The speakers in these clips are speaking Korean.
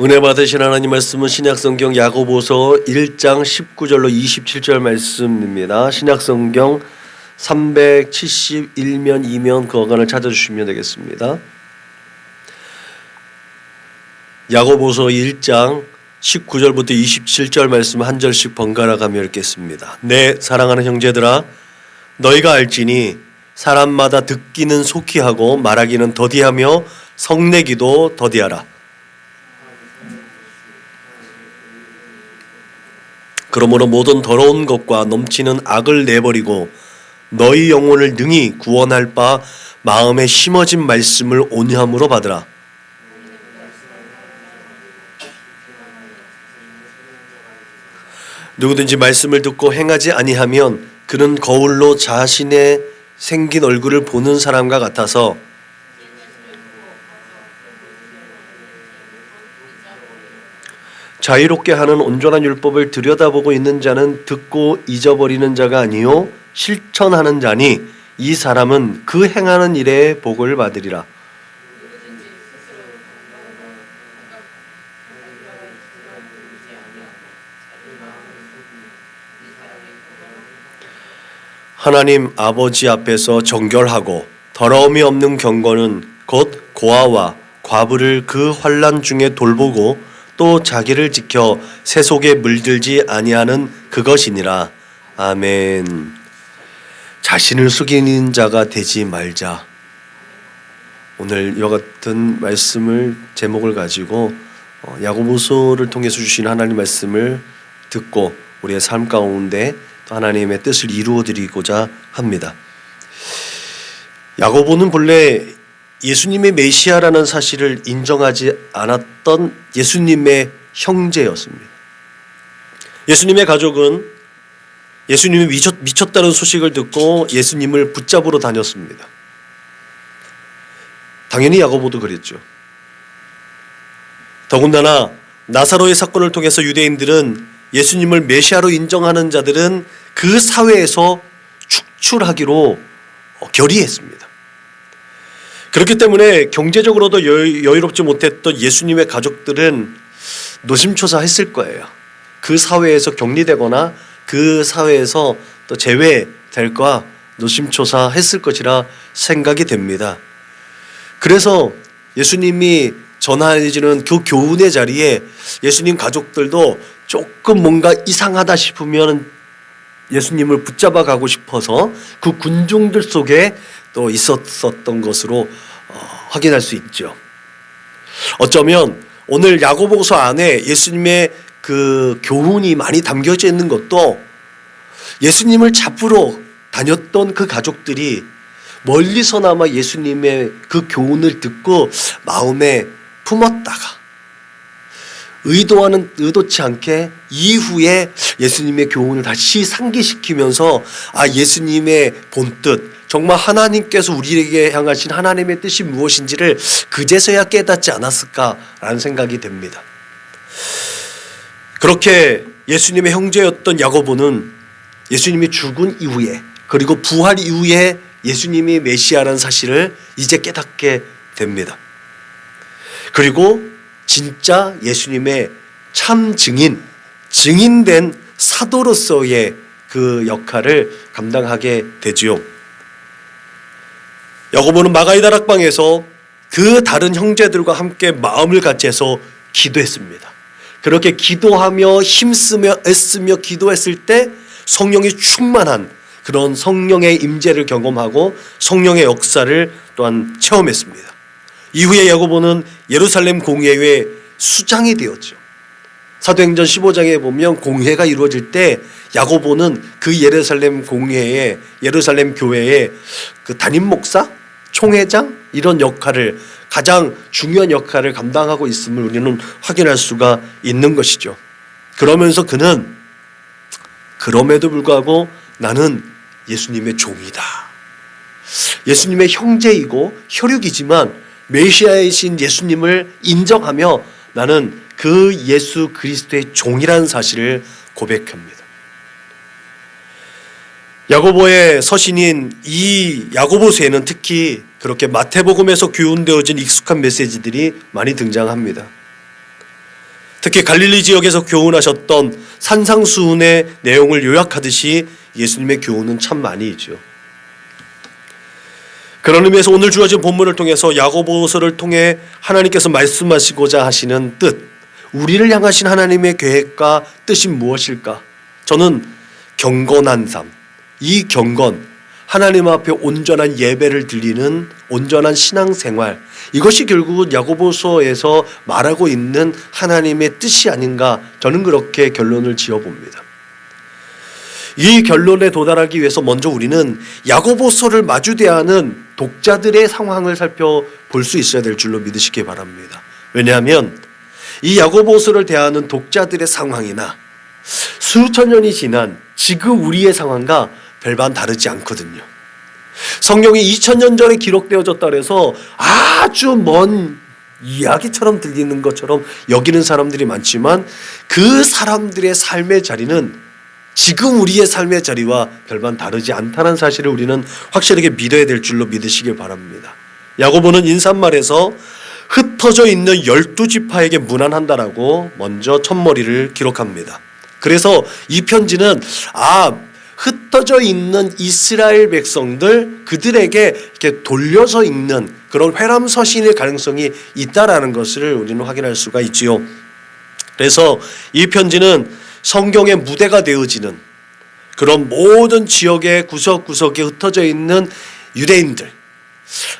은혜 받으신 하나님 말씀은 신약성경 야고보서 1장 19절로 27절 말씀입니다. 신약성경 371면 2면 그 어간을 찾아주시면 되겠습니다. 야고보서 1장 19절부터 27절 말씀 한 절씩 번갈아 가며 읽겠습니다. 내 사랑하는 형제들아, 너희가 알지니 사람마다 듣기는 속히 하고 말하기는 더디하며 성내기도 더디하라. 그러므로 모든 더러운 것과 넘치는 악을 내버리고 너희 영혼을 능히 구원할 바 마음에 심어진 말씀을 온유함으로 받으라. 누구든지 말씀을 듣고 행하지 아니하면 그는 거울로 자신의 생긴 얼굴을 보는 사람과 같아서 자유롭게 하는 온전한 율법을 들여다보고 있는 자는 듣고 잊어버리는 자가 아니요 실천하는 자니 이 사람은 그 행하는 일에 복을 받으리라. 하나님 아버지 앞에서 정결하고 더러움이 없는 경건은 곧 고아와 과부를 그 환난 중에 돌보고 또 자기를 지켜 새 속에 물들지 아니하는 그것이니라. 아멘. 자신을 속이는 자가 되지 말자. 오늘 이와 같은 말씀을 제목을 가지고 야고보서를 통해서 주신 하나님 말씀을 듣고 우리의 삶 가운데 또 하나님의 뜻을 이루어드리고자 합니다. 야고보는 본래 예수님의 메시아라는 사실을 인정하지 않았던 예수님의 형제였습니다. 예수님의 가족은 예수님이 미쳤다는 소식을 듣고 예수님을 붙잡으러 다녔습니다. 당연히 야고보도 그랬죠. 더군다나 나사로의 사건을 통해서 유대인들은 예수님을 메시아로 인정하는 자들은 그 사회에서 축출하기로 결의했습니다. 그렇기 때문에 경제적으로도 여유롭지 못했던 예수님의 가족들은 노심초사했을 거예요. 그 사회에서 격리되거나 그 사회에서 또 제외될까 노심초사했을 것이라 생각이 됩니다. 그래서 예수님이 전하해지는 그 교훈의 자리에 예수님 가족들도 조금 뭔가 이상하다 싶으면 예수님을 붙잡아 가고 싶어서 그 군중들 속에 또 있었던 것으로 확인할 수 있죠. 어쩌면 오늘 야고보서 안에 예수님의 그 교훈이 많이 담겨져 있는 것도 예수님을 잡으러 다녔던 그 가족들이 멀리서나마 예수님의 그 교훈을 듣고 마음에 품었다가 의도치 않게 이후에 예수님의 교훈을 다시 상기시키면서 예수님의 본뜻, 정말 하나님께서 우리에게 향하신 하나님의 뜻이 무엇인지를 그제서야 깨닫지 않았을까라는 생각이 됩니다. 그렇게 예수님의 형제였던 야고보는 예수님이 죽은 이후에 그리고 부활 이후에 예수님이 메시아라는 사실을 이제 깨닫게 됩니다. 그리고 진짜 예수님의 참 증인된 사도로서의 그 역할을 감당하게 되지요. 야고보는 마가이 다락방에서 그 다른 형제들과 함께 마음을 같이 해서 기도했습니다. 그렇게 기도하며 힘쓰며 애쓰며 기도했을 때 성령이 충만한 그런 성령의 임재를 경험하고 성령의 역사를 또한 체험했습니다. 이후에 야고보는 예루살렘 공회의 수장이 되었죠. 사도행전 15장에 보면 공회가 이루어질 때 야고보는 그 예루살렘 공회의 예루살렘 교회의 그 담임 목사, 총회장 이런 역할을 가장 중요한 역할을 감당하고 있음을 우리는 확인할 수가 있는 것이죠. 그러면서 그는 그럼에도 불구하고 나는 예수님의 종이다. 예수님의 형제이고 혈육이지만 메시아이신 예수님을 인정하며 나는 그 예수 그리스도의 종이라는 사실을 고백합니다. 야고보의 서신인 이 야고보서에는 특히 그렇게 마태복음에서 교훈되어진 익숙한 메시지들이 많이 등장합니다. 특히 갈릴리 지역에서 교훈하셨던 산상수훈의 내용을 요약하듯이 예수님의 교훈은 참 많이 있죠. 그런 의미에서 오늘 주어진 본문을 통해서 야고보서를 통해 하나님께서 말씀하시고자 하시는 뜻, 우리를 향하신 하나님의 계획과 뜻이 무엇일까? 저는 경건한 삶, 이 경건, 하나님 앞에 온전한 예배를 드리는 온전한 신앙생활, 이것이 결국은 야고보서에서 말하고 있는 하나님의 뜻이 아닌가, 저는 그렇게 결론을 지어봅니다. 이 결론에 도달하기 위해서 먼저 우리는 야고보서를 마주대하는 독자들의 상황을 살펴볼 수 있어야 될 줄로 믿으시기 바랍니다. 왜냐하면 이 야고보서를 대하는 독자들의 상황이나 수천 년이 지난 지금 우리의 상황과 별반 다르지 않거든요. 성경이 2000년 전에 기록되어졌다 해서 아주 먼 이야기처럼 들리는 것처럼 여기는 사람들이 많지만 그 사람들의 삶의 자리는 지금 우리의 삶의 자리와 별반 다르지 않다는 사실을 우리는 확실하게 믿어야 될 줄로 믿으시길 바랍니다. 야고보는 인사말에서 흩어져 있는 12지파에게 문안한다라고 먼저 첫머리를 기록합니다. 그래서 이 편지는 흩어져 있는 이스라엘 백성들, 그들에게 이렇게 돌려서 읽는 그런 회람서신일 가능성이 있다라는 것을 우리는 확인할 수가 있지요. 그래서 이 편지는 성경의 무대가 되어지는 그런 모든 지역의 구석구석에 흩어져 있는 유대인들,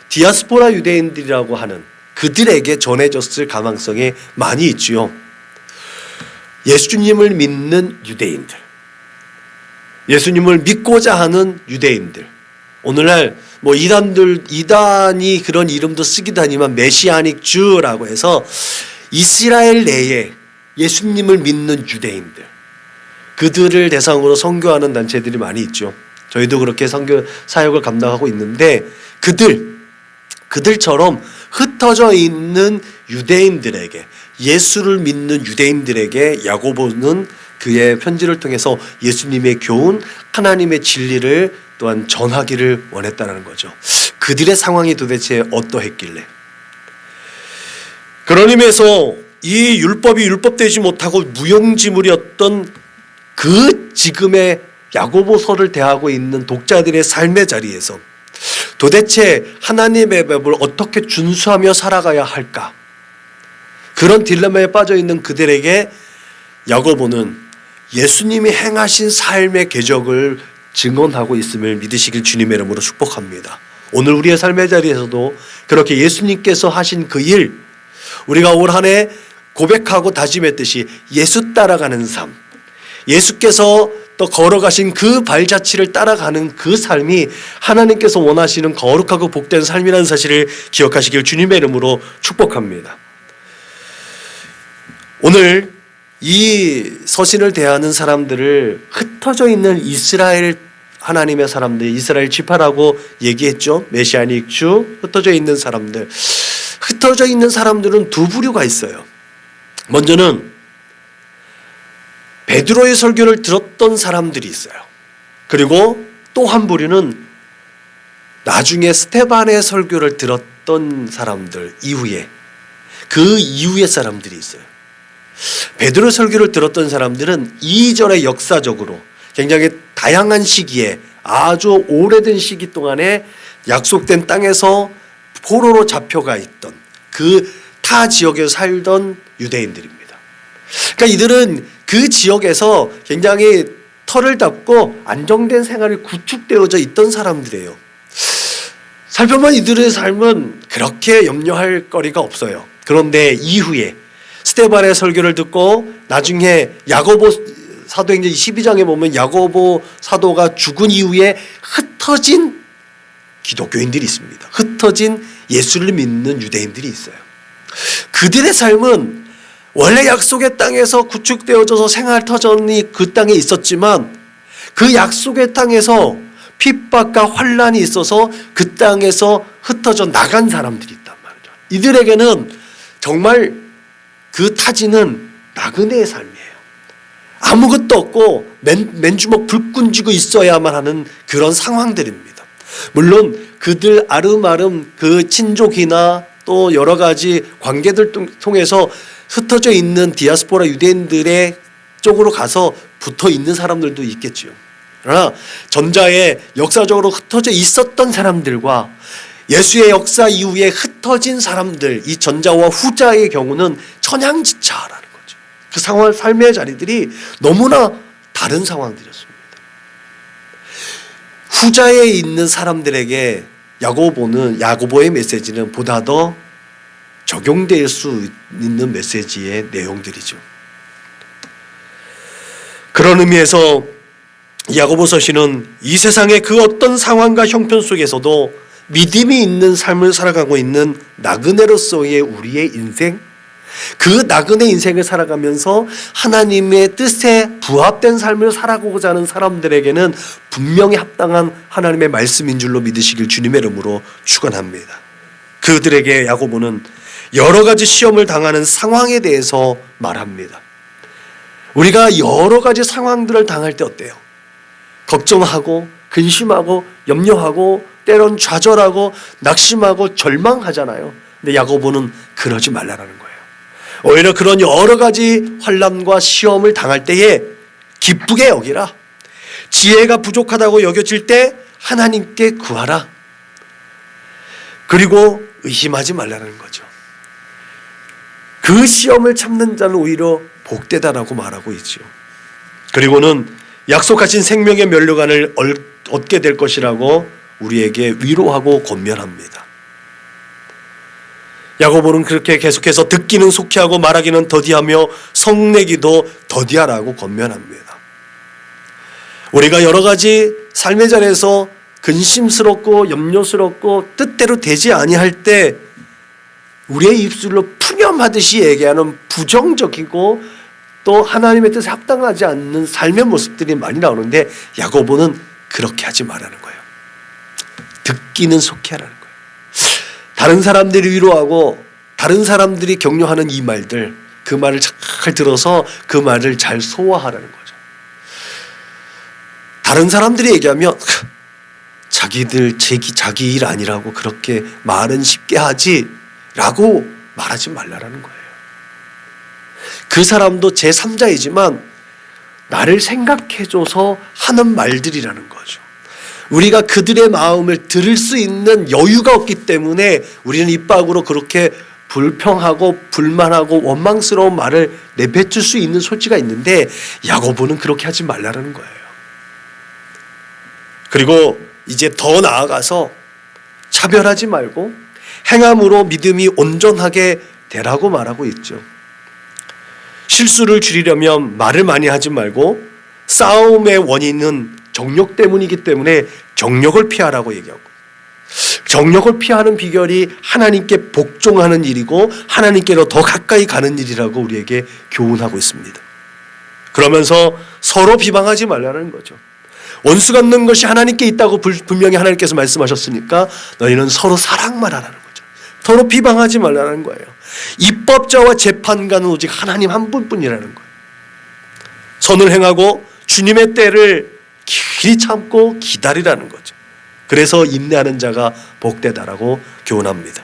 디아스포라 유대인들이라고 하는 그들에게 전해졌을 가능성이 많이 있지요. 예수님을 믿는 유대인들, 예수님을 믿고자 하는 유대인들, 오늘날 이단이 그런 이름도 쓰기도 하지만 메시아닉 주라고 해서 이스라엘 내에 예수님을 믿는 유대인들, 그들을 대상으로 선교하는 단체들이 많이 있죠. 저희도 그렇게 선교 사역을 감당하고 있는데 그들처럼 흩어져 있는 유대인들에게, 예수를 믿는 유대인들에게 야고보는 그의 편지를 통해서 예수님의 교훈, 하나님의 진리를 또한 전하기를 원했다는 거죠. 그들의 상황이 도대체 어떠했길래? 그런 의미에서 이 율법이 율법되지 못하고 무용지물이었던 그 지금의 야고보서를 대하고 있는 독자들의 삶의 자리에서 도대체 하나님의 법을 어떻게 준수하며 살아가야 할까? 그런 딜레마에 빠져 있는 그들에게 야고보는 예수님이 행하신 삶의 궤적을 증언하고 있음을 믿으시길 주님의 이름으로 축복합니다. 오늘 우리의 삶의 자리에서도 그렇게 예수님께서 하신 그 일, 우리가 올 한 해 고백하고 다짐했듯이 예수 따라가는 삶, 예수께서 또 걸어가신 그 발자취를 따라가는 그 삶이 하나님께서 원하시는 거룩하고 복된 삶이라는 사실을 기억하시길 주님의 이름으로 축복합니다. 오늘 이 서신을 대하는 사람들을 흩어져 있는 이스라엘 하나님의 사람들, 이스라엘 지파라고 얘기했죠. 메시아닉 주, 흩어져 있는 사람들. 흩어져 있는 사람들은 두 부류가 있어요. 먼저는 베드로의 설교를 들었던 사람들이 있어요. 그리고 또 한 부류는 나중에 스테반의 설교를 들었던 사람들 이후에, 그 이후의 사람들이 있어요. 베드로 설교를 들었던 사람들은 이전에 역사적으로 굉장히 다양한 시기에, 아주 오래된 시기 동안에 약속된 땅에서 포로로 잡혀가 있던 그 타 지역에 살던 유대인들입니다. 그러니까 이들은 그 지역에서 굉장히 털을 닦고 안정된 생활이 구축되어져 있던 사람들이에요. 살펴보면 이들의 삶은 그렇게 염려할 거리가 없어요. 그런데 이후에 스데반의 설교를 듣고 나중에 야고보 사도행전 12장에 보면 야고보 사도가 죽은 이후에 흩어진 기독교인들이 있습니다. 흩어진 예수를 믿는 유대인들이 있어요. 그들의 삶은 원래 약속의 땅에서 구축되어져서 생활 터전이 그 땅에 있었지만 그 약속의 땅에서 핍박과 환란이 있어서 그 땅에서 흩어져 나간 사람들이 있단 말이죠. 이들에게는 정말 그 타지는 나그네의 삶이에요. 아무것도 없고 맨주먹 불끈 쥐고 있어야만 하는 그런 상황들입니다. 물론 그들 아름아름 그 친족이나 또 여러 가지 관계들 통해서 흩어져 있는 디아스포라 유대인들의 쪽으로 가서 붙어 있는 사람들도 있겠지요. 그러나 전자에 역사적으로 흩어져 있었던 사람들과 예수의 역사 이후에 흩어진 사람들, 이 전자와 후자의 경우는 천양지차라는 거죠. 그 상황, 삶의 자리들이 너무나 다른 상황들이었습니다. 후자에 있는 사람들에게 야고보의 메시지는 보다 더 적용될 수 있는 메시지의 내용들이죠. 그런 의미에서 야고보서신은 이 세상의 그 어떤 상황과 형편 속에서도 믿음이 있는 삶을 살아가고 있는 나그네로서의 우리의 인생, 그 나그네 인생을 살아가면서 하나님의 뜻에 부합된 삶을 살아가고자 하는 사람들에게는 분명히 합당한 하나님의 말씀인 줄로 믿으시길 주님의 이름으로 축원합니다. 그들에게 야고보는 여러 가지 시험을 당하는 상황에 대해서 말합니다. 우리가 여러 가지 상황들을 당할 때 어때요? 걱정하고 근심하고 염려하고 때론 좌절하고 낙심하고 절망하잖아요. 근데 야고보는 그러지 말라라는 거예요. 오히려 그런 여러 가지 환난과 시험을 당할 때에 기쁘게 여기라. 지혜가 부족하다고 여겨질 때 하나님께 구하라. 그리고 의심하지 말라는 거죠. 그 시험을 참는 자는 오히려 복되다라고 말하고 있죠. 그리고는 약속하신 생명의 면류관을 얻게 될 것이라고 우리에게 위로하고 권면합니다. 야고보는 그렇게 계속해서 듣기는 속히하고 말하기는 더디하며 성내기도 더디하라고 권면합니다. 우리가 여러 가지 삶의 자리에서 근심스럽고 염려스럽고 뜻대로 되지 아니할 때 우리의 입술로 푸념하듯이 얘기하는 부정적이고 또 하나님의 뜻에 합당하지 않는 삶의 모습들이 많이 나오는데 야고보는 그렇게 하지 말라는 거예요. 듣기는 속히 하라는 거예요. 다른 사람들이 위로하고 다른 사람들이 격려하는 이 말들, 그 말을 잘 들어서 그 말을 잘 소화하라는 거죠. 다른 사람들이 얘기하면 자기 일 아니라고 그렇게 말은 쉽게 하지 라고 말하지 말라는 거예요. 그 사람도 제3자이지만 나를 생각해줘서 하는 말들이라는 거죠. 우리가 그들의 마음을 들을 수 있는 여유가 없기 때문에 우리는 입 밖으로 그렇게 불평하고 불만하고 원망스러운 말을 내뱉을 수 있는 소지가 있는데 야고보는 그렇게 하지 말라는 거예요. 그리고 이제 더 나아가서 차별하지 말고 행함으로 믿음이 온전하게 되라고 말하고 있죠. 실수를 줄이려면 말을 많이 하지 말고 싸움의 원인은 정욕 때문이기 때문에 정욕을 피하라고 얘기하고, 정욕을 피하는 비결이 하나님께 복종하는 일이고 하나님께로 더 가까이 가는 일이라고 우리에게 교훈하고 있습니다. 그러면서 서로 비방하지 말라는 거죠. 원수 갚는 것이 하나님께 있다고 분명히 하나님께서 말씀하셨으니까 너희는 서로 사랑만 하라는 거죠. 서로 비방하지 말라는 거예요. 입법자와 재판관은 오직 하나님 한 분뿐이라는 거예요. 선을 행하고 주님의 때를 길이 참고 기다리라는 거죠. 그래서 인내하는 자가 복되다라고 교훈합니다.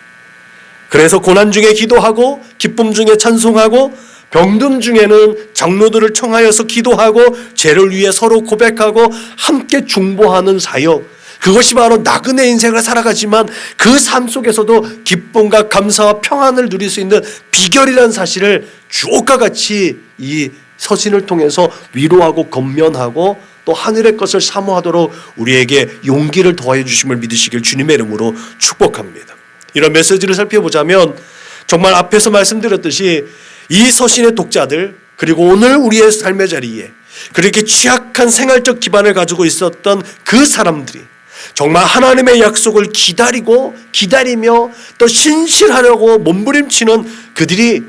그래서 고난 중에 기도하고 기쁨 중에 찬송하고 병든 중에는 장로들을 청하여서 기도하고 죄를 위해 서로 고백하고 함께 중보하는 사역, 그것이 바로 나그네 인생을 살아가지만 그 삶 속에서도 기쁨과 감사와 평안을 누릴 수 있는 비결이라는 사실을 주옥과 같이 이 서신을 통해서 위로하고 권면하고 또 하늘의 것을 사모하도록 우리에게 용기를 더해 주심을 믿으시길 주님의 이름으로 축복합니다. 이런 메시지를 살펴보자면 정말 앞에서 말씀드렸듯이 이 서신의 독자들, 그리고 오늘 우리의 삶의 자리에 그렇게 취약한 생활적 기반을 가지고 있었던 그 사람들이 정말 하나님의 약속을 기다리며 또 신실하려고 몸부림치는 그들이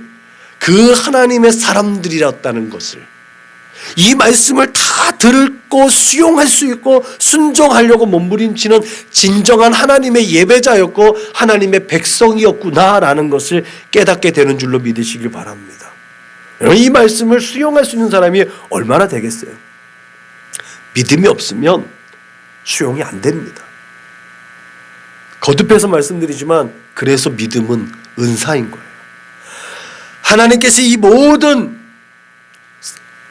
그 하나님의 사람들이었다는 것을, 이 말씀을 다 듣고 수용할 수 있고 순종하려고 몸부림치는 진정한 하나님의 예배자였고 하나님의 백성이었구나라는 것을 깨닫게 되는 줄로 믿으시길 바랍니다. 이 말씀을 수용할 수 있는 사람이 얼마나 되겠어요? 믿음이 없으면 수용이 안 됩니다. 거듭해서 말씀드리지만 그래서 믿음은 은사인 거예요. 하나님께서 이 모든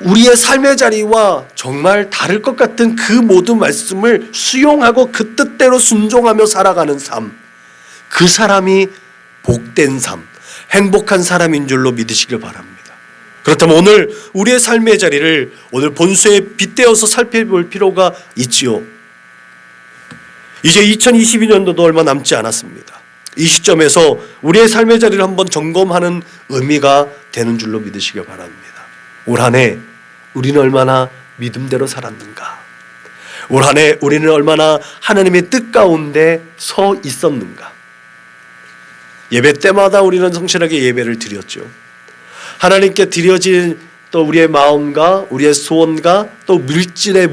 우리의 삶의 자리와 정말 다를 것 같은 그 모든 말씀을 수용하고 그 뜻대로 순종하며 살아가는 삶, 그 사람이 복된 삶, 행복한 사람인 줄로 믿으시길 바랍니다. 그렇다면 오늘 우리의 삶의 자리를 오늘 본수에 빗대어서 살펴볼 필요가 있지요. 이제 2022년도도 얼마 남지 않았습니다. 이 시점에서 우리의 삶의 자리를 한번 점검하는 의미가 되는 줄로 믿으시길 바랍니다. 올 한 해 우리는 얼마나 믿음대로 살았는가? 올 한 해 우리는 얼마나 하나님의 뜻 가운데 서 있었는가? 예배 때마다 우리는 성실하게 예배를 드렸죠. 하나님께 드려진 또 우리의 마음과 우리의 소원과 또 물질에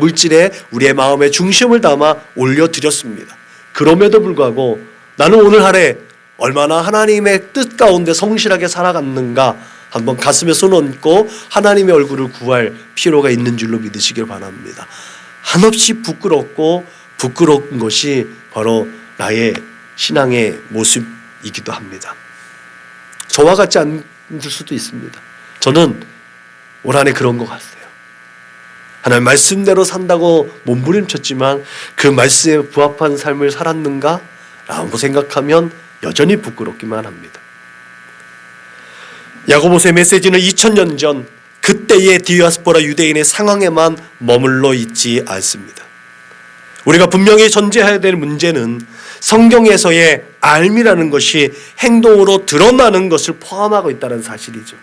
우리의 마음의 중심을 담아 올려드렸습니다. 그럼에도 불구하고 나는 오늘 한 해 얼마나 하나님의 뜻 가운데 성실하게 살아갔는가 한번 가슴에 손 얹고 하나님의 얼굴을 구할 필요가 있는 줄로 믿으시길 바랍니다. 한없이 부끄러운 것이 바로 나의 신앙의 모습이기도 합니다. 저와 같지 않을 수도 있습니다. 저는 올 한 해 그런 것 같아요. 하나님 말씀대로 산다고 몸부림쳤지만 그 말씀에 부합한 삶을 살았는가? 라고 생각하면 여전히 부끄럽기만 합니다. 야고보서의 메시지는 2000년 전 그때의 디아스포라 유대인의 상황에만 머물러 있지 않습니다. 우리가 분명히 전제해야 될 문제는 성경에서의 알미라는 것이 행동으로 드러나는 것을 포함하고 있다는 사실이죠.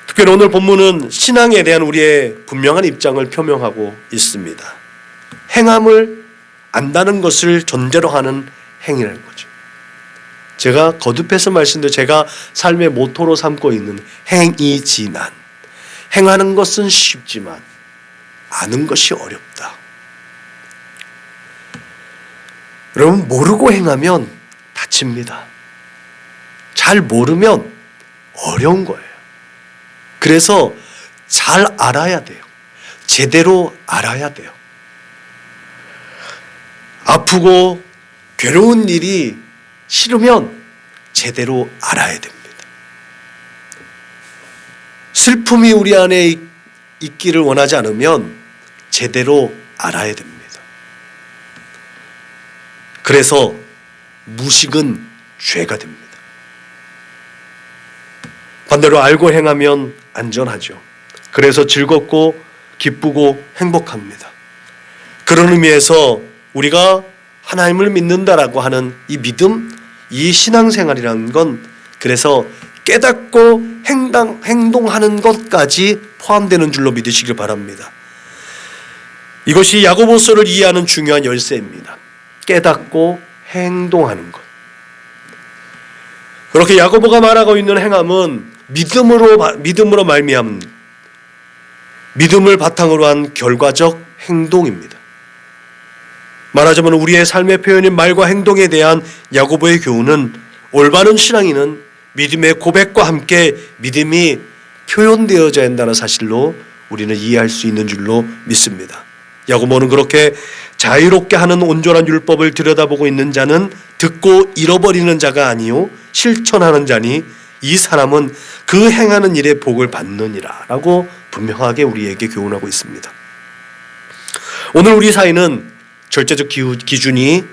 특별히 오늘 본문은 신앙에 대한 우리의 분명한 입장을 표명하고 있습니다. 행함을 안다는 것을 전제로 하는 행위라는 거죠. 제가 거듭해서 말씀드려 제가 삶의 모토로 삼고 있는 행이지난, 행하는 것은 쉽지만 아는 것이 어렵다. 여러분, 모르고 행하면 다칩니다. 잘 모르면 어려운 거예요. 그래서 잘 알아야 돼요. 제대로 알아야 돼요. 아프고 괴로운 일이 싫으면 제대로 알아야 됩니다. 슬픔이 우리 안에 있기를 원하지 않으면 제대로 알아야 됩니다. 그래서 무식은 죄가 됩니다. 반대로 알고 행하면 안전하죠. 그래서 즐겁고 기쁘고 행복합니다. 그런 의미에서 우리가 하나님을 믿는다라고 하는 이 믿음, 이 신앙생활이라는 건 그래서 깨닫고 행동하는 것까지 포함되는 줄로 믿으시길 바랍니다. 이것이 야고보서를 이해하는 중요한 열쇠입니다. 깨닫고 행동하는 것. 그렇게 야고보가 말하고 있는 행함은 믿음으로 말미암은 믿음을 바탕으로 한 결과적 행동입니다. 말하자면 우리의 삶의 표현인 말과 행동에 대한 야고보의 교훈은 올바른 신앙인은 믿음의 고백과 함께 믿음이 표현되어져야 한다는 사실로 우리는 이해할 수 있는 줄로 믿습니다. 야고보는 그렇게 자유롭게 하는 온전한 율법을 들여다보고 있는 자는 듣고 잃어버리는 자가 아니요 실천하는 자니 이 사람은 그 행하는 일에 복을 받느니라 라고 분명하게 우리에게 교훈하고 있습니다. 오늘 우리 사회는 절대적 기준이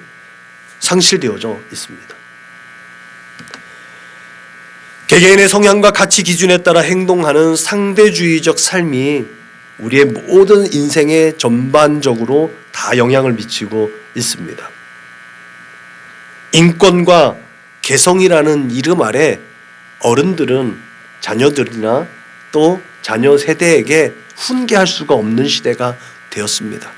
상실되어져 있습니다. 개개인의 성향과 가치 기준에 따라 행동하는 상대주의적 삶이 우리의 모든 인생에 전반적으로 다 영향을 미치고 있습니다. 인권과 개성이라는 이름 아래 어른들은 자녀들이나 또 자녀 세대에게 훈계할 수가 없는 시대가 되었습니다.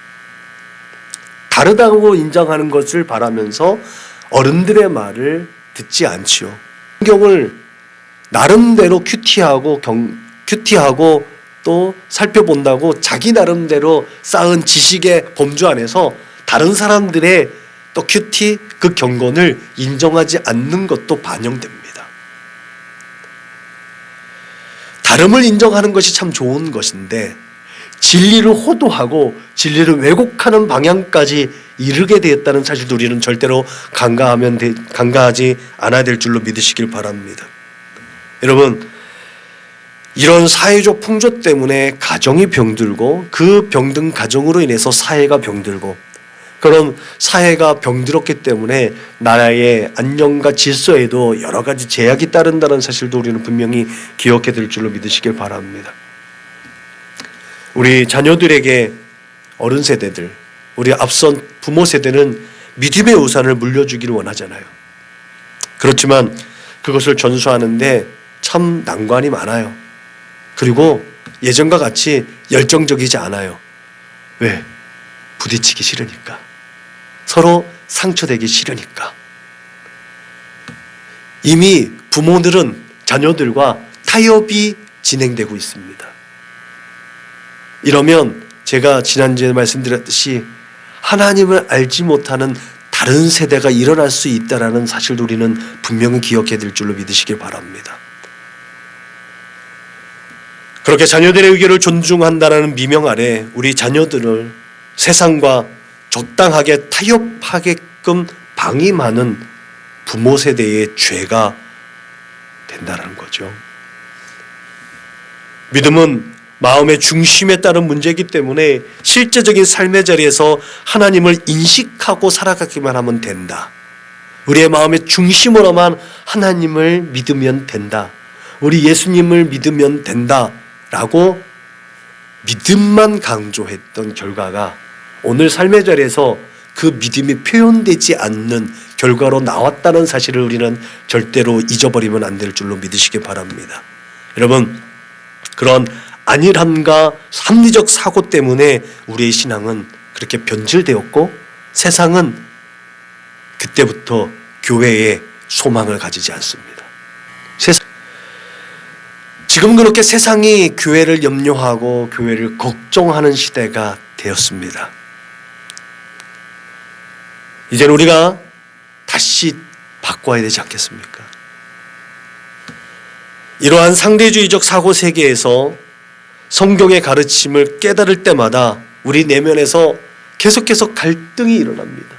다르다고 인정하는 것을 바라면서 어른들의 말을 듣지 않지요. 성경을 나름대로 큐티하고 또 살펴본다고 자기 나름대로 쌓은 지식의 범주 안에서 다른 사람들의 또 큐티 그 경건을 인정하지 않는 것도 반영됩니다. 다름을 인정하는 것이 참 좋은 것인데 진리를 호도하고 진리를 왜곡하는 방향까지 이르게 되었다는 사실도 우리는 절대로 간과하지 않아야 될 줄로 믿으시길 바랍니다. 여러분, 이런 사회적 풍조 때문에 가정이 병들고 그 병든 가정으로 인해서 사회가 병들고 그런 사회가 병들었기 때문에 나라의 안녕과 질서에도 여러 가지 제약이 따른다는 사실도 우리는 분명히 기억해야 될 줄로 믿으시길 바랍니다. 우리 자녀들에게 어른 세대들, 우리 앞선 부모 세대는 믿음의 우산을 물려주기를 원하잖아요. 그렇지만 그것을 전수하는데 참 난관이 많아요. 그리고 예전과 같이 열정적이지 않아요. 왜? 부딪히기 싫으니까. 서로 상처되기 싫으니까. 이미 부모들은 자녀들과 타협이 진행되고 있습니다. 이러면 제가 지난주에 말씀드렸듯이 하나님을 알지 못하는 다른 세대가 일어날 수 있다는 사실도 우리는 분명히 기억해야 될 줄로 믿으시길 바랍니다. 그렇게 자녀들의 의견을 존중한다는 미명 아래 우리 자녀들을 세상과 적당하게 타협하게끔 방임하는 부모 세대의 죄가 된다는 거죠. 믿음은 마음의 중심에 따른 문제이기 때문에 실제적인 삶의 자리에서 하나님을 인식하고 살아가기만 하면 된다. 우리의 마음의 중심으로만 하나님을 믿으면 된다. 우리 예수님을 믿으면 된다. 라고 믿음만 강조했던 결과가 오늘 삶의 자리에서 그 믿음이 표현되지 않는 결과로 나왔다는 사실을 우리는 절대로 잊어버리면 안 될 줄로 믿으시기 바랍니다. 여러분, 그런 안일함과 합리적 사고 때문에 우리의 신앙은 그렇게 변질되었고 세상은 그때부터 교회에 소망을 가지지 않습니다. 지금 그렇게 세상이 교회를 염려하고 교회를 걱정하는 시대가 되었습니다. 이제는 우리가 다시 바꿔야 되지 않겠습니까? 이러한 상대주의적 사고 세계에서 성경의 가르침을 깨달을 때마다 우리 내면에서 계속해서 갈등이 일어납니다.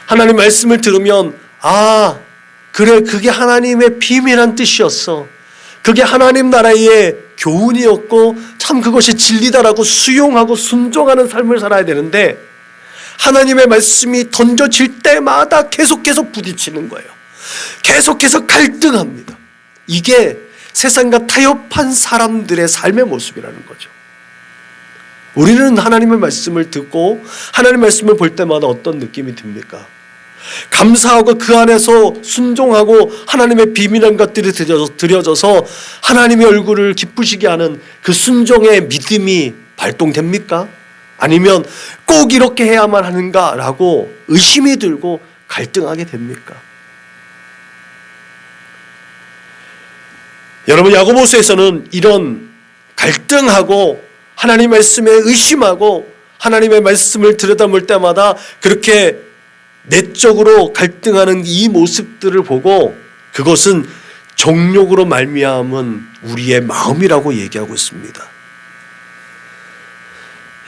하나님 말씀을 들으면 그래, 그게 하나님의 비밀한 뜻이었어. 그게 하나님 나라의 교훈이었고 참 그것이 진리다라고 수용하고 순종하는 삶을 살아야 되는데 하나님의 말씀이 던져질 때마다 계속해서 부딪히는 거예요. 계속해서 갈등합니다. 이게 세상과 타협한 사람들의 삶의 모습이라는 거죠. 우리는 하나님의 말씀을 듣고 하나님의 말씀을 볼 때마다 어떤 느낌이 듭니까? 감사하고 그 안에서 순종하고 하나님의 비밀한 것들이 드려져서 하나님의 얼굴을 기쁘시게 하는 그 순종의 믿음이 발동됩니까? 아니면 꼭 이렇게 해야만 하는가라고 의심이 들고 갈등하게 됩니까? 여러분, 야고보서에서는 이런 갈등하고 하나님의 말씀에 의심하고 하나님의 말씀을 들여다볼 때마다 그렇게 내적으로 갈등하는 이 모습들을 보고 그것은 정욕으로 말미암은 우리의 마음이라고 얘기하고 있습니다.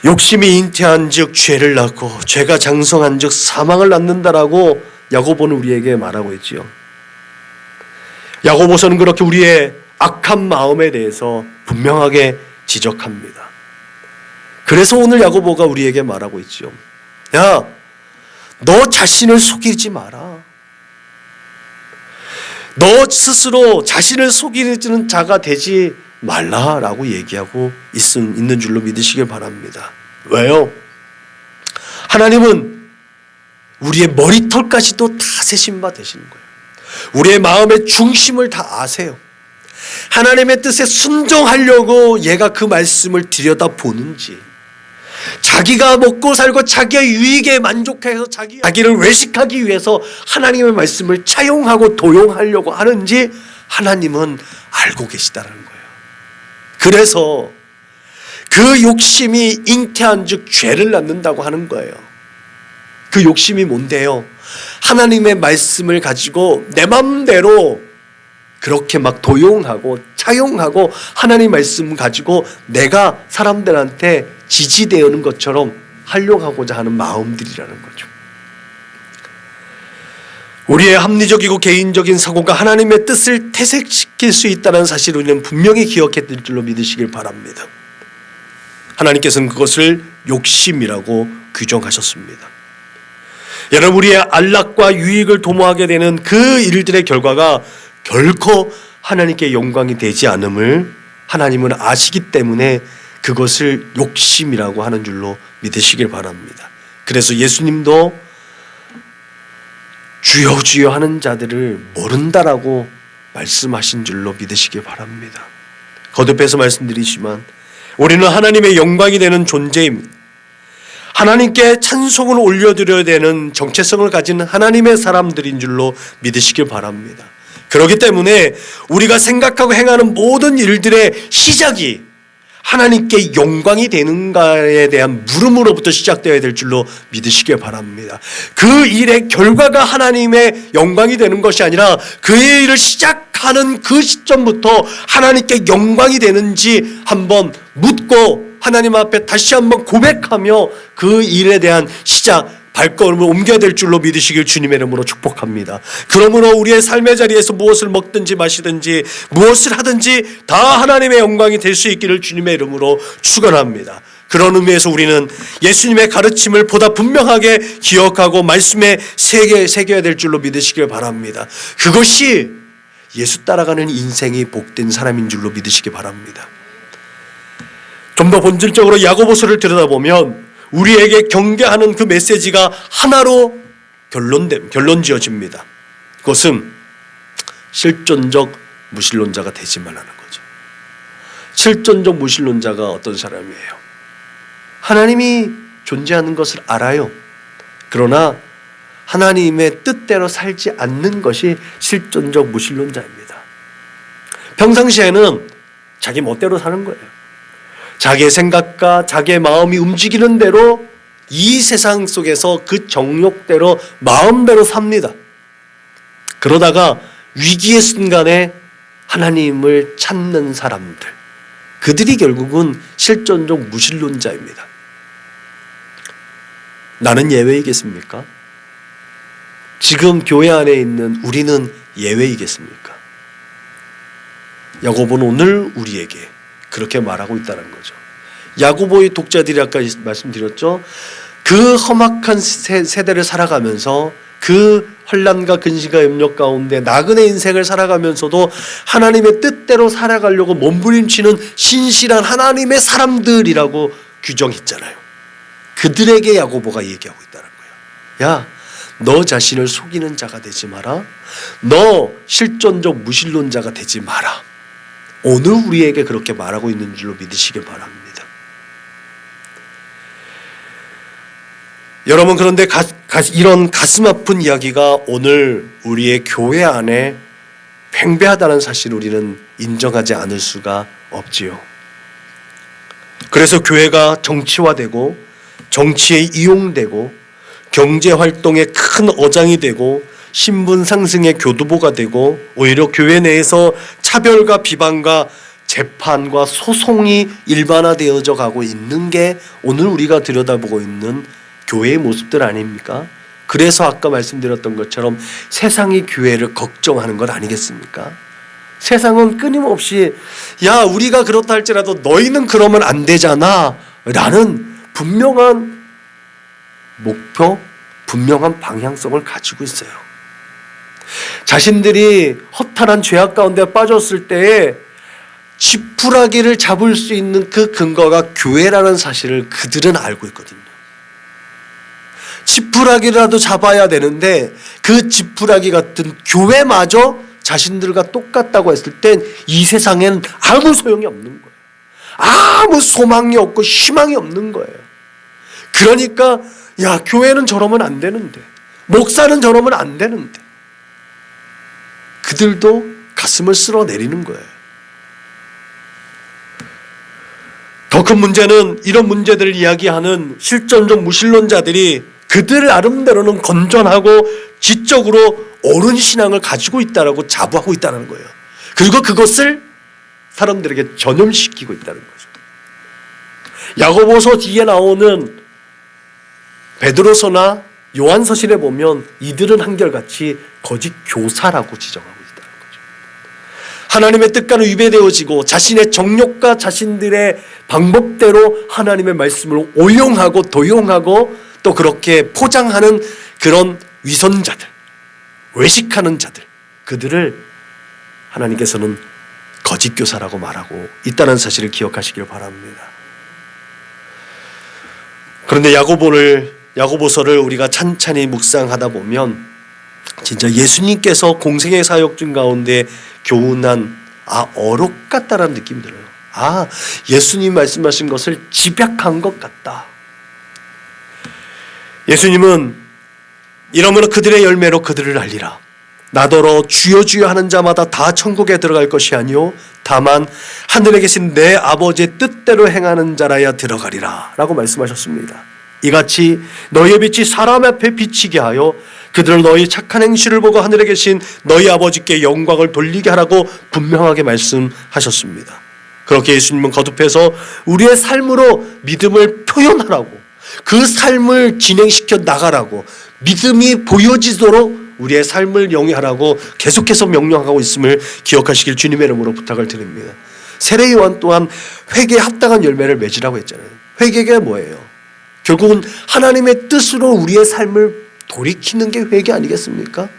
욕심이 잉태한 즉 죄를 낳고 죄가 장성한 즉 사망을 낳는다라고 야고보는 우리에게 말하고 있지요. 야고보서는 그렇게 우리의 악한 마음에 대해서 분명하게 지적합니다. 그래서 오늘 야고보가 우리에게 말하고 있지요. 야, 너 자신을 속이지 마라. 너 스스로 자신을 속이는 자가 되지 말라라고 얘기하고 있는 줄로 믿으시길 바랍니다. 왜요? 하나님은 우리의 머리털까지도 다 세신 바 되시는 거예요. 우리의 마음의 중심을 다 아세요. 하나님의 뜻에 순종하려고 얘가 그 말씀을 들여다보는지, 자기가 먹고 살고 자기의 유익에 만족해서 자기를 외식하기 위해서 하나님의 말씀을 차용하고 도용하려고 하는지 하나님은 알고 계시다는 거예요. 그래서 그 욕심이 잉태한 즉 죄를 낳는다고 하는 거예요. 그 욕심이 뭔데요? 하나님의 말씀을 가지고 내 맘대로 그렇게 막 도용하고 차용하고 하나님 말씀 가지고 내가 사람들한테 지지되는 것처럼 하려고 하고자 하는 마음들이라는 거죠. 우리의 합리적이고 개인적인 사고가 하나님의 뜻을 퇴색시킬 수 있다는 사실을 우리는 분명히 기억해야 될 줄로 믿으시길 바랍니다. 하나님께서는 그것을 욕심이라고 규정하셨습니다. 여러분, 우리의 안락과 유익을 도모하게 되는 그 일들의 결과가 결코 하나님께 영광이 되지 않음을 하나님은 아시기 때문에 그것을 욕심이라고 하는 줄로 믿으시길 바랍니다. 그래서 예수님도 주여 주여 하는 자들을 모른다라고 말씀하신 줄로 믿으시길 바랍니다. 거듭해서 말씀드리지만 우리는 하나님의 영광이 되는 존재입니다. 하나님께 찬송을 올려드려야 되는 정체성을 가진 하나님의 사람들인 줄로 믿으시길 바랍니다. 그렇기 때문에 우리가 생각하고 행하는 모든 일들의 시작이 하나님께 영광이 되는가에 대한 물음으로부터 시작되어야 될 줄로 믿으시길 바랍니다. 그 일의 결과가 하나님의 영광이 되는 것이 아니라 그의 일을 시작하는 그 시점부터 하나님께 영광이 되는지 한번 묻고 하나님 앞에 다시 한번 고백하며 그 일에 대한 시작 발걸음을 옮겨야 될 줄로 믿으시길 주님의 이름으로 축복합니다. 그러므로 우리의 삶의 자리에서 무엇을 먹든지 마시든지 무엇을 하든지 다 하나님의 영광이 될 수 있기를 주님의 이름으로 축원합니다. 그런 의미에서 우리는 예수님의 가르침을 보다 분명하게 기억하고 말씀에 새겨야 될 줄로 믿으시길 바랍니다. 그것이 예수 따라가는 인생이 복된 사람인 줄로 믿으시기 바랍니다. 좀 더 본질적으로 야고보서를 들여다보면 우리에게 경계하는 그 메시지가 하나로 결론 지어집니다. 그것은 실존적 무신론자가 되지 말라는 거죠. 실존적 무신론자가 어떤 사람이에요? 하나님이 존재하는 것을 알아요. 그러나 하나님의 뜻대로 살지 않는 것이 실존적 무신론자입니다. 평상시에는 자기 멋대로 사는 거예요. 자기의 생각과 자기의 마음이 움직이는 대로 이 세상 속에서 그 정욕대로 마음대로 삽니다. 그러다가 위기의 순간에 하나님을 찾는 사람들, 그들이 결국은 실존적 무신론자입니다. 나는 예외이겠습니까? 지금 교회 안에 있는 우리는 예외이겠습니까? 야고보는 오늘 우리에게 그렇게 말하고 있다는 거죠. 야고보의 독자들이 아까 말씀드렸죠. 그 험악한 세대를 살아가면서 그 환난과 근심과 염려 가운데 나그네 인생을 살아가면서도 하나님의 뜻대로 살아가려고 몸부림치는 신실한 하나님의 사람들이라고 규정했잖아요. 그들에게 야고보가 얘기하고 있다는 거예요. 야, 너 자신을 속이는 자가 되지 마라. 너 실존적 무신론자가 되지 마라. 오늘 우리에게 그렇게 말하고 있는 줄로 믿으시길 바랍니다. 여러분, 그런데 이런 가슴 아픈 이야기가 오늘 우리의 교회 안에 팽배하다는 사실을 우리는 인정하지 않을 수가 없지요. 그래서 교회가 정치화되고 정치에 이용되고 경제활동의 큰 어장이 되고 신분 상승의 교두보가 되고 오히려 교회 내에서 차별과 비방과 재판과 소송이 일반화되어져 가고 있는 게 오늘 우리가 들여다보고 있는 교회의 모습들 아닙니까? 그래서 아까 말씀드렸던 것처럼 세상이 교회를 걱정하는 것 아니겠습니까? 세상은 끊임없이 야, 우리가 그렇다 할지라도 너희는 그러면 안 되잖아 라는 분명한 목표, 분명한 방향성을 가지고 있어요. 자신들이 허탈한 죄악 가운데 빠졌을 때에 지푸라기를 잡을 수 있는 그 근거가 교회라는 사실을 그들은 알고 있거든요. 지푸라기라도 잡아야 되는데 그 지푸라기 같은 교회마저 자신들과 똑같다고 했을 땐 이 세상엔 아무 소용이 없는 거예요. 아무 소망이 없고 희망이 없는 거예요. 그러니까 야, 교회는 저러면 안 되는데, 목사는 저러면 안 되는데, 그들도 가슴을 쓸어내리는 거예요. 더 큰 문제는 이런 문제들을 이야기하는 실존적 무신론자들이 그들 나름대로는 건전하고 지적으로 옳은 신앙을 가지고 있다라고 자부하고 있다는 거예요. 그리고 그것을 사람들에게 전염시키고 있다는 거죠. 야고보서 뒤에 나오는 베드로서나 요한서신에 보면 이들은 한결같이 거짓 교사라고 지정하고 있다는 거죠. 하나님의 뜻과는 위배되어지고 자신의 정욕과 자신들의 방법대로 하나님의 말씀을 오용하고 도용하고 또 그렇게 포장하는 그런 위선자들, 외식하는 자들, 그들을 하나님께서는 거짓 교사라고 말하고 있다는 사실을 기억하시길 바랍니다. 그런데 야고보서를 우리가 찬찬히 묵상하다 보면 진짜 예수님께서 공생의 사역 중 가운데 교훈한 어록 같다라는 느낌이 들어요. 예수님 말씀하신 것을 집약한 것 같다. 예수님은 이러므로 그들의 열매로 그들을 알리라. 나더러 주여 주여 하는 자마다 다 천국에 들어갈 것이 아니요 다만 하늘에 계신 내 아버지의 뜻대로 행하는 자라야 들어가리라 라고 말씀하셨습니다. 이같이 너희의 빛이 사람 앞에 비치게 하여 그들을 너희 착한 행실을 보고 하늘에 계신 너희 아버지께 영광을 돌리게 하라고 분명하게 말씀하셨습니다. 그렇게 예수님은 거듭해서 우리의 삶으로 믿음을 표현하라고, 그 삶을 진행시켜 나가라고, 믿음이 보여지도록 우리의 삶을 영위하라고 계속해서 명령하고 있음을 기억하시길 주님의 이름으로 부탁을 드립니다. 세례 요한 또한 회개에 합당한 열매를 맺으라고 했잖아요. 회개가 뭐예요? 결국은 하나님의 뜻으로 우리의 삶을 돌이키는 게 회개 아니겠습니까?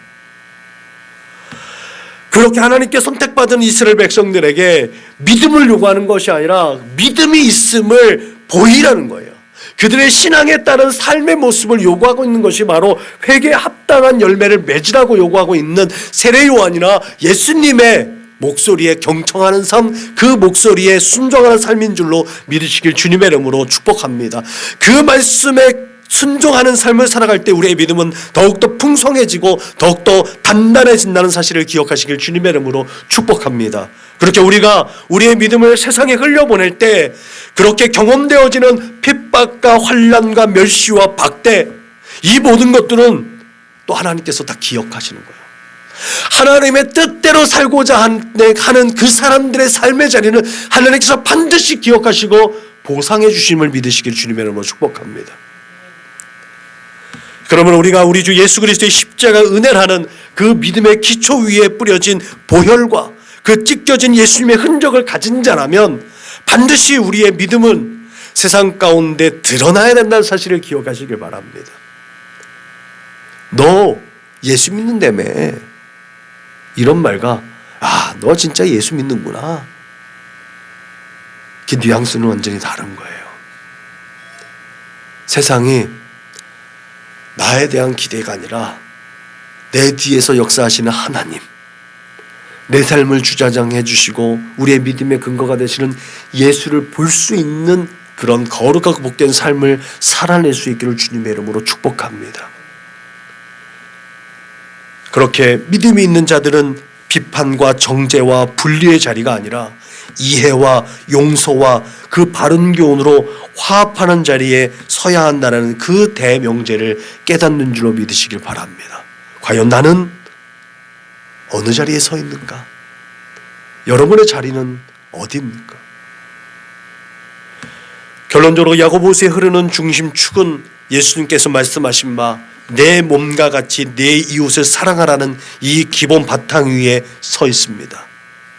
그렇게 하나님께 선택받은 이스라엘 백성들에게 믿음을 요구하는 것이 아니라 믿음이 있음을 보이라는 거예요. 그들의 신앙에 따른 삶의 모습을 요구하고 있는 것이 바로 회개에 합당한 열매를 맺으라고 요구하고 있는 세례 요한이나 예수님의 목소리에 경청하는 삶, 그 목소리에 순종하는 삶인 줄로 믿으시길 주님의 이름으로 축복합니다. 그 말씀에 순종하는 삶을 살아갈 때 우리의 믿음은 더욱더 풍성해지고 더욱더 단단해진다는 사실을 기억하시길 주님의 이름으로 축복합니다. 그렇게 우리가 우리의 믿음을 세상에 흘려보낼 때 그렇게 경험되어지는 핍박과 환난과 멸시와 박대, 이 모든 것들은 또 하나님께서 다 기억하시는 거예요. 하나님의 뜻대로 살고자 하는 그 사람들의 삶의 자리는 하나님께서 반드시 기억하시고 보상해 주심을 믿으시길 주님의 이름으로 축복합니다. 그러면 우리가 우리 주 예수 그리스도의 십자가 은혜라는 그 믿음의 기초 위에 뿌려진 보혈과 그 찢겨진 예수님의 흔적을 가진 자라면 반드시 우리의 믿음은 세상 가운데 드러나야 된다는 사실을 기억하시길 바랍니다. 너 예수 믿는다며, 이런 말과 너 진짜 예수 믿는구나, 그 뉘앙스는 완전히 다른 거예요. 세상이 나에 대한 기대가 아니라 내 뒤에서 역사하시는 하나님, 내 삶을 주장해 주시고 우리의 믿음의 근거가 되시는 예수를 볼 수 있는 그런 거룩하고 복된 삶을 살아낼 수 있기를 주님의 이름으로 축복합니다. 그렇게 믿음이 있는 자들은 비판과 정죄와 분리의 자리가 아니라 이해와 용서와 그 바른 교훈으로 화합하는 자리에 서야 한다는 그 대명제를 깨닫는 줄로 믿으시길 바랍니다. 과연 나는 어느 자리에 서 있는가? 여러분의 자리는 어디입니까? 결론적으로 야고보서에 흐르는 중심축은 예수님께서 말씀하신 바 내 몸과 같이 내 이웃을 사랑하라는 이 기본 바탕 위에 서 있습니다.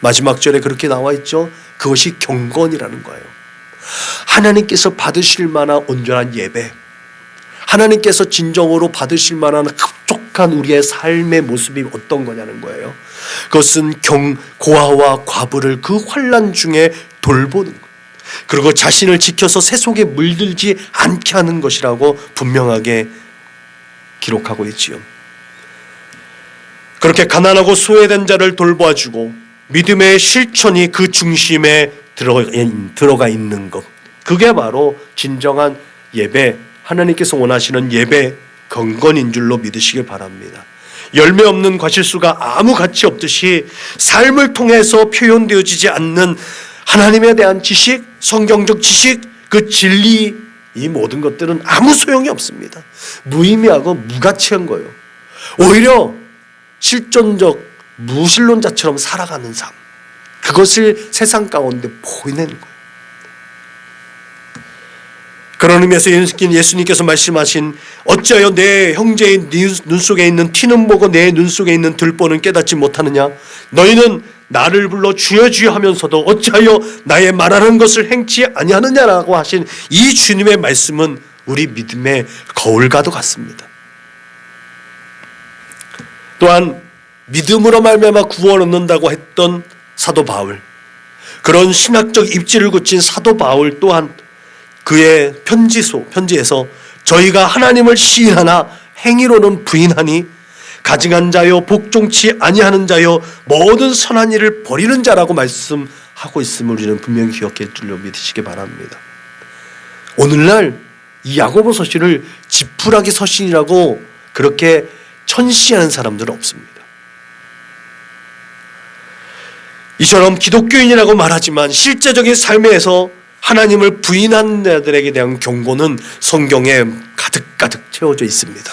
마지막 절에 그렇게 나와 있죠. 그것이 경건이라는 거예요. 하나님께서 받으실 만한 온전한 예배, 하나님께서 진정으로 받으실 만한 흡족한 우리의 삶의 모습이 어떤 거냐는 거예요. 그것은 고아와 과부를 그 환난 중에 돌보는 것, 그리고 자신을 지켜서 세속에 물들지 않게 하는 것이라고 분명하게 기록하고 있지요. 그렇게 가난하고 소외된 자를 돌봐주고 믿음의 실천이 그 중심에 들어가 있는 것, 그게 바로 진정한 예배, 하나님께서 원하시는 예배 경건인 줄로 믿으시길 바랍니다. 열매 없는 과실수가 아무 가치 없듯이 삶을 통해서 표현되어지지 않는 하나님에 대한 지식, 성경적 지식, 그 진리, 이 모든 것들은 아무 소용이 없습니다. 무의미하고 무가치한 거예요. 오히려 실존적 무신론자처럼 살아가는 삶, 그것을 세상 가운데 보이는 거예요. 그런 의미에서 예수님께서 말씀하신 어찌하여 내 형제의 눈 속에 있는 티는 보고 내 눈 속에 있는 들보는 깨닫지 못하느냐. 너희는 나를 불러 주여 주여 하면서도 어찌하여 나의 말하는 것을 행치 아니하느냐라고 하신 이 주님의 말씀은 우리 믿음의 거울과도 같습니다. 또한 믿음으로 말미암아 구원 얻는다고 했던 사도 바울, 그런 신학적 입지를 굳힌 사도 바울 또한 그의 편지에서 저희가 하나님을 시인하나 행위로는 부인하니 가증한 자여 복종치 아니하는 자여 모든 선한 일을 버리는 자라고 말씀하고 있음을 우리는 분명히 기억해 줄려 믿으시기 바랍니다. 오늘날 이 야고보 서신을 지푸라기 서신이라고 그렇게 천시하는 사람들은 없습니다. 이처럼 기독교인이라고 말하지만 실제적인 삶에서 하나님을 부인한 자들에게 대한 경고는 성경에 가득가득 채워져 있습니다.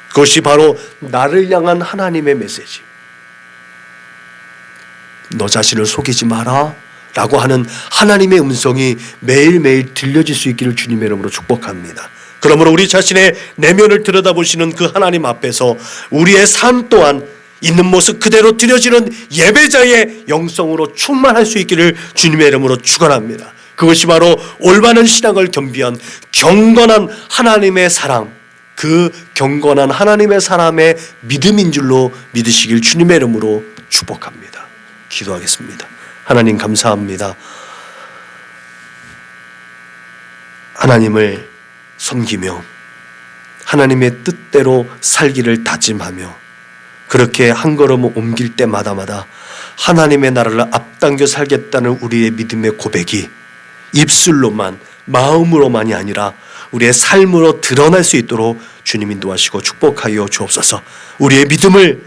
그것이 바로 나를 향한 하나님의 메시지. 너 자신을 속이지 마라 라고 하는 하나님의 음성이 매일매일 들려질 수 있기를 주님의 이름으로 축복합니다. 그러므로 우리 자신의 내면을 들여다보시는 그 하나님 앞에서 우리의 삶 또한 있는 모습 그대로 드려지는 예배자의 영성으로 충만할 수 있기를 주님의 이름으로 축원합니다. 그것이 바로 올바른 신앙을 겸비한 경건한 하나님의 사랑, 그 경건한 하나님의 사람의 믿음인 줄로 믿으시길 주님의 이름으로 축복합니다. 기도하겠습니다. 하나님 감사합니다. 하나님을 섬기며 하나님의 뜻대로 살기를 다짐하며 그렇게 한 걸음 옮길 때마다 하나님의 나라를 앞당겨 살겠다는 우리의 믿음의 고백이 입술로만 마음으로만이 아니라 우리의 삶으로 드러날 수 있도록 주님 인도하시고 축복하여 주옵소서. 우리의 믿음을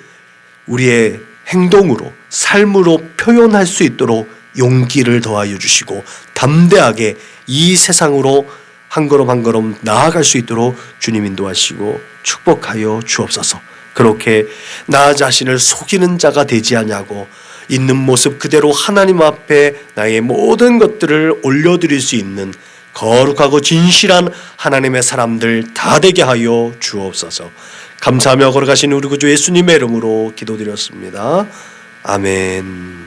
우리의 행동으로 삶으로 표현할 수 있도록 용기를 더하여 주시고 담대하게 이 세상으로 한 걸음 한 걸음 나아갈 수 있도록 주님 인도하시고 축복하여 주옵소서. 그렇게 나 자신을 속이는 자가 되지 않냐고 있는 모습 그대로 하나님 앞에 나의 모든 것들을 올려드릴 수 있는 거룩하고 진실한 하나님의 사람들 다 되게 하여 주옵소서. 감사하며 걸어가신 우리 구주 예수님의 이름으로 기도드렸습니다. 아멘.